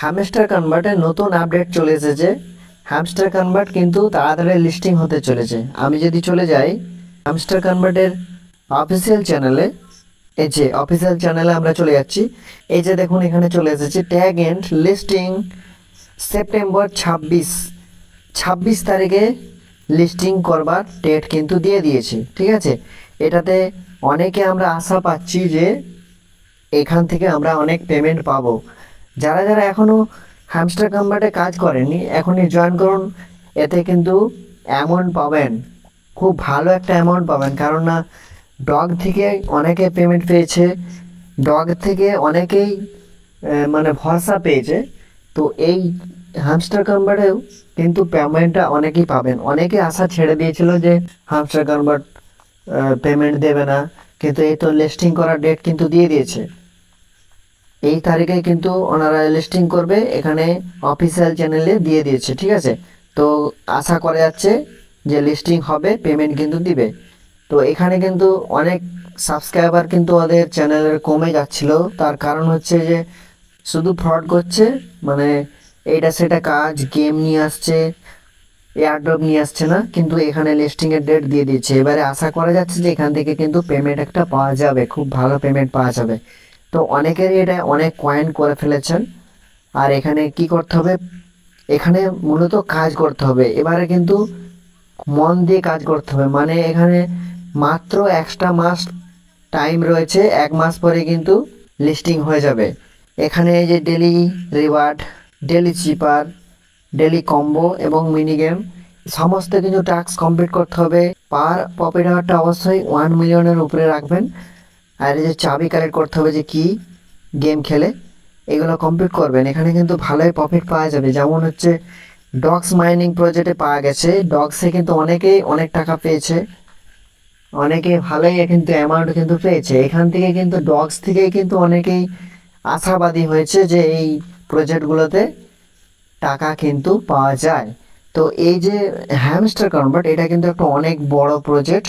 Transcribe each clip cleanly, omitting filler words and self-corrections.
Hamster কনভার্টের নতুন update চলে এসেছে। হ্যামস্টার কনভার্ট কিন্তু তাড়াতাড়ি লিস্টিং হতে চলেছে। আমি যদি চলে যাই হ্যামস্টার কনভার্টের অফিসিয়াল চ্যানেলে, এই যে অফিসিয়াল চ্যানেলে আমরা চলে যাচ্ছি। এই যে দেখুন এখানে চলে এসেছে ট্যাগ এন্ড লিস্টিং সেপ্টেম্বর 26 তারিখে লিস্টিং করবার ডেট কিন্তু দিয়ে দিয়েছে। ঠিক আছে, এটাতে অনেকে আমরা আশা পাচ্ছি যে এখান থেকে আমরা অনেক পেমেন্ট পাবো। যারা যারা এখনও হ্যামস্টার কনভার্টে কাজ করেনি এখনই জয়েন করুন। এতে কিন্তু অ্যামাউন্ট পাবেন, খুব ভালো একটা অ্যামাউন্ট পাবেন। কারণ না, ডগ থেকে অনেকে পেমেন্ট পেয়েছে, ডগ থেকে অনেকেই মানে ভরসা পেয়েছে। তো এই হ্যামস্টার কনভার্টেও কিন্তু পেমেন্টটা অনেকেই পাবেন। অনেকে আশা ছেড়ে দিয়েছিল যে হ্যামস্টার কনভার্ট পেমেন্ট দেবে না, কিন্তু এই তো লিস্টিং করার ডেট কিন্তু দিয়ে দিয়েছে। এই তারিখে কিন্তু ওনারা লিস্টিং করবে, এখানে অফিসিয়াল চ্যানেলে দিয়ে দিয়েছে। ঠিক আছে, তো আশা করা যাচ্ছে যে লিস্টিং হবে, পেমেন্ট কিন্তু দিবে। তো এখানে কিন্তু অনেক সাবস্ক্রাইবার কিন্তু ওদের চ্যানেলের কমে যাচ্ছিল। তার কারণ হচ্ছে যে শুধু ফ্রড করছে, মানে এইটা সেটা কাজ গেম নিয়ে আসছে, এয়ারড্রপ নিয়ে আসছে না, কিন্তু এখানে লিস্টিংয়ের ডেট দিয়ে দিচ্ছে। এবারে আশা করা যাচ্ছে যে এখান থেকে কিন্তু পেমেন্ট একটা পাওয়া যাবে, খুব ভালো পেমেন্ট পাওয়া যাবে। তো অনেকেরই এটা অনেক কয়েন করে ফেলেছেন। আর এখানে কি করতে হবে, এখানে মূলত কাজ করতে হবে। এবারে কিন্তু মন দিয়ে কাজ করতে হবে, মানে এখানে মাত্র এক্সট্রা মাস টাইম রয়েছে, 1 মাস পরে কিন্তু লিস্টিং হয়ে যাবে। এখানে এই যে ডেলি রিওয়ার্ড, ডেলি চিপার, ডেলি কম্বো এবং মিনি গেম সমস্ত কিন্তু টাস্ক কমপ্লিট করতে হবে। পার প্রফিট হারটা অবশ্যই 1 মিলিয়নের উপরে রাখবেন। আর এই যে চাবি কালেক্ট করতে হবে যে কি গেম খেলে, এগুলো কমপ্লিট করবেন। এখানে কিন্তু ভালোই প্রফিট পাওয়া যাবে। যেমন হচ্ছে ডগস মাইনিং প্রজেক্টে পাওয়া গেছে, ডগসে কিন্তু অনেকেই অনেক টাকা পেয়েছে, অনেকে ভালোই কিন্তু অ্যামাউন্ট কিন্তু পেয়েছে। এখান থেকে কিন্তু ডগস থেকেই কিন্তু অনেকেই আশাবাদী হয়েছে যে এই প্রজেক্টগুলোতে টাকা কিন্তু পাওয়া যায়। তো এই যে হ্যামস্টার কনভার্ট, এটা কিন্তু একটা অনেক বড় প্রজেক্ট।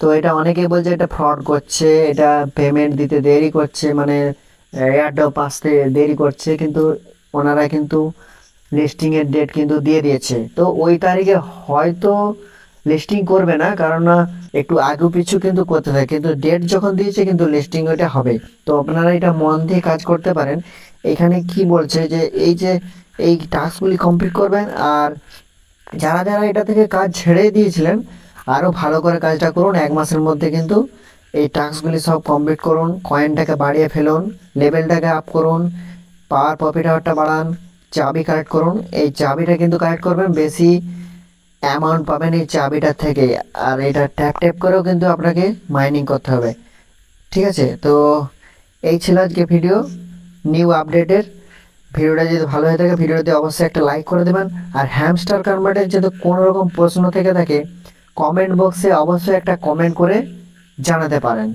তো এটা অনেকেই বলছে এটা ফ্রড করছে, এটা পেমেন্ট দিতে দেরি করছে, মানে এয়ারড্রপ আসতে দেরি করছে, কিন্তু ওনারা কিন্তু লিস্টিংয়ের ডেট কিন্তু দিয়ে দিয়েছে। তো ওই তারিখে হয়তো লিস্টিং করবে না, কারণ না একটু আগু পিছু কিন্তু করতে থাকে, কিন্তু ডেট যখন দিয়েছে কিন্তু লিস্টিং ওইটা হবে। তো আপনারা এটা মন দিয়ে কাজ করতে পারেন। এখানে কি বলছে যে এই যে এই টাস্কগুলি কমপ্লিট করবেন, আর যারা যারা এটা থেকে কাজ ছেড়ে দিয়েছিলেন আরও ভালো করে কাজটা করুন। 1 মাসের মধ্যে কিন্তু এই টাস্কগুলি সব কমপ্লিট করুন, কয়েনটাকে বাড়িয়ে ফেলুন, লেভেলটাকে আপ করুন, পাওয়ার প্রফিট হারটা বাড়ান, চাবি কালেক্ট করুন। এই চাবিটা কিন্তু কালেক্ট করবেন, বেশি অ্যামাউন্ট পাবেন এই চাবিটার থেকে। আর এটা ট্যাপ ট্যাপ করেও কিন্তু আপনাকে মাইনিং করতে হবে। ঠিক আছে, তো এই ছিল আজকে ভিডিও নিউ আপডেটের। ভিডিওটা যদি ভালো হয়ে থাকে ভিডিওতে অবশ্যই একটা লাইক করে দেবেন। আর হ্যামস্টার কনভার্টের যদি কোনো রকম প্রশ্ন থেকে থাকে কমেন্ট বক্সে অবশ্যই একটা কমেন্ট করে জানাতে পারেন।